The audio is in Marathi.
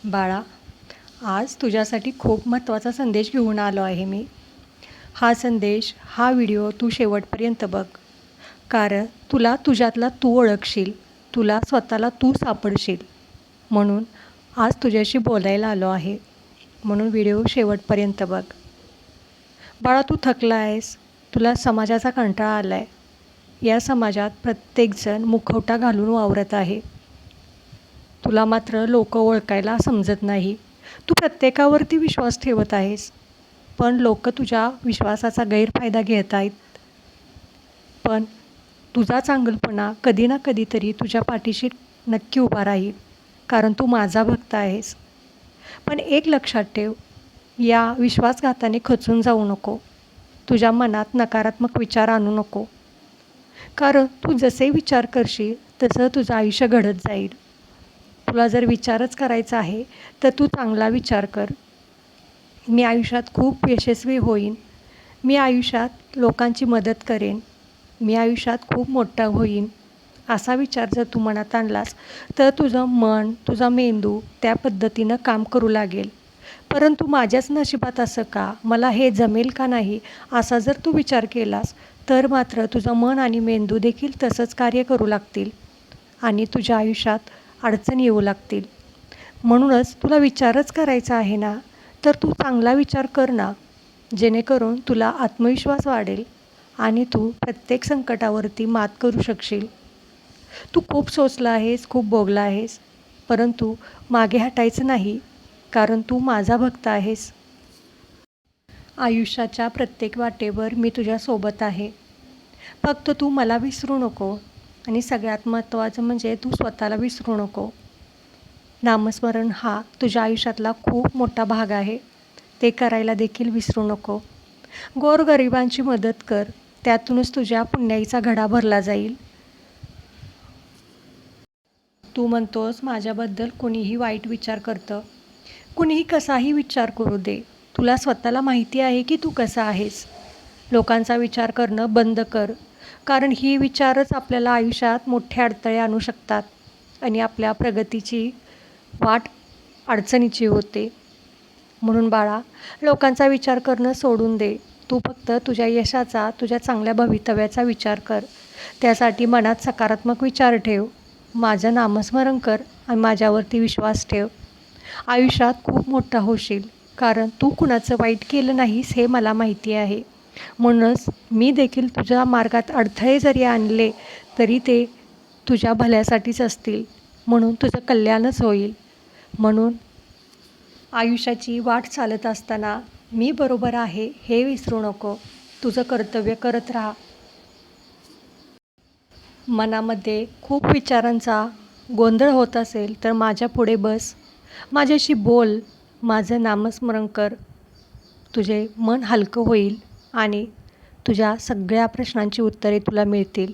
बाळा, आज तुझ्यासाठी खूप महत्त्वाचा संदेश घेऊन आलो आहे मी. हा संदेश, हा व्हिडिओ तू शेवटपर्यंत बघ. कारण तुला तुझ्यातला तू ओळखशील, तुला स्वतःला तू सापडशील. म्हणून आज तुझ्याशी बोलायला आलो आहे. म्हणून व्हिडिओ शेवटपर्यंत बघ. बाळा, तू थकला आहेस, तुला समाजाचा कंटाळा आला आहे. या समाजात प्रत्येकजण मुखवटा घालून वावरत आहे. तुला मात्र लोक ओळखायला समजत नाही. तू प्रत्येकावरती विश्वास ठेवत आहेस, पण लोक तुझ्या विश्वासाचा गैरफायदा घेत आहेत. पण तुझा चांगलपणा कधी ना कधीतरी तुझ्या पाठीशी नक्की उभा राहील, कारण तू माझा भक्त आहेस. पण एक लक्षात ठेव, या विश्वासघाताने खचून जाऊ नको. तुझ्या मनात नकारात्मक विचार आणू नको, कारण तू जसे विचार करशील तसं तुझं आयुष्य घडत जाईल. तुला जर विचारच करायचा आहे तर तू चांगला विचार कर. मी आयुष्यात खूप यशस्वी होईन, मी आयुष्यात लोकांची मदत करेन, मी आयुष्यात खूप मोठा होईन, असा विचार जर तू मनात आणलास तर तुझं मन, तुझा मेंदू त्या पद्धतीनं काम करू लागेल. परंतु माझ्याच नशिबात असं का, मला हे जमेल का नाही, असा जर तू विचार केलास तर मात्र तुझं मन आणि मेंदू देखील तसंच कार्य करू लागतील आणि तुझ्या आयुष्यात अडचणी येऊ लागतील. म्हणूनच तुला विचारच करायचा आहे ना, तर तू चांगला विचार कर ना, जेणेकरून तुला आत्मविश्वास वाढेल आणि तू प्रत्येक संकटावरती मात करू शकशील. तू खूप सोचला आहेस, खूप भोगला आहेस, परंतु मागे हटायचं नाही, कारण तू माझा भक्त आहेस. आयुष्याच्या प्रत्येक वाटेवर मी तुझ्यासोबत आहे. फक्त तू मला विसरू नको आणि सगळ्यात महत्त्वाचं म्हणजे तू स्वतःला विसरू नको. नामस्मरण हा तुझ्या आयुष्यातला खूप मोठा भाग आहे, ते करायला देखील विसरू नको. गोरगरिबांची मदत कर, त्यातूनच तुझ्या पुण्याईचा घडा भरला जाईल. तू म्हणतोस माझ्याबद्दल कुणीही वाईट विचार करतं. कुणीही कसाही विचार करू दे, तुला स्वतःला माहिती आहे की तू कसा आहेस. लोकांचा विचार करणं बंद कर, कारण ही विचारच आपल्याला आयुष्यात मोठे अडथळे आणू शकतात आणि आपल्या प्रगतीची वाट अडचणीची होते. म्हणून बाळा, लोकांचा विचार करणं सोडून दे. तू फक्त तुझ्या यशाचा, तुझ्या चांगल्या भवितव्याचा विचार कर. त्यासाठी मनात सकारात्मक विचार ठेव, माझं नामस्मरण कर आणि माझ्यावरती विश्वास ठेव. आयुष्यात खूप मोठा होशील, कारण तू कुणाचं वाईट केलं नाहीस हे मला माहिती आहे. म्हणूनच मी देखील तुझ्या मार्गात अडथळे जरी आणले तरी ते तुझ्या भल्यासाठीच असतील, म्हणून तुझं कल्याणच होईल. म्हणून आयुष्याची वाट चालत असताना मी बरोबर आहे हे विसरू नको. तुझं कर्तव्य करत राहा. मनामध्ये खूप विचारांचा गोंधळ होत असेल तर माझ्या पुढे बस, माझ्याशी बोल, माझं नामस्मरण कर. तुझे मन हलकं होईल आणि तुझ्या सगळ्या प्रश्नांची उत्तरे तुला मिळतील.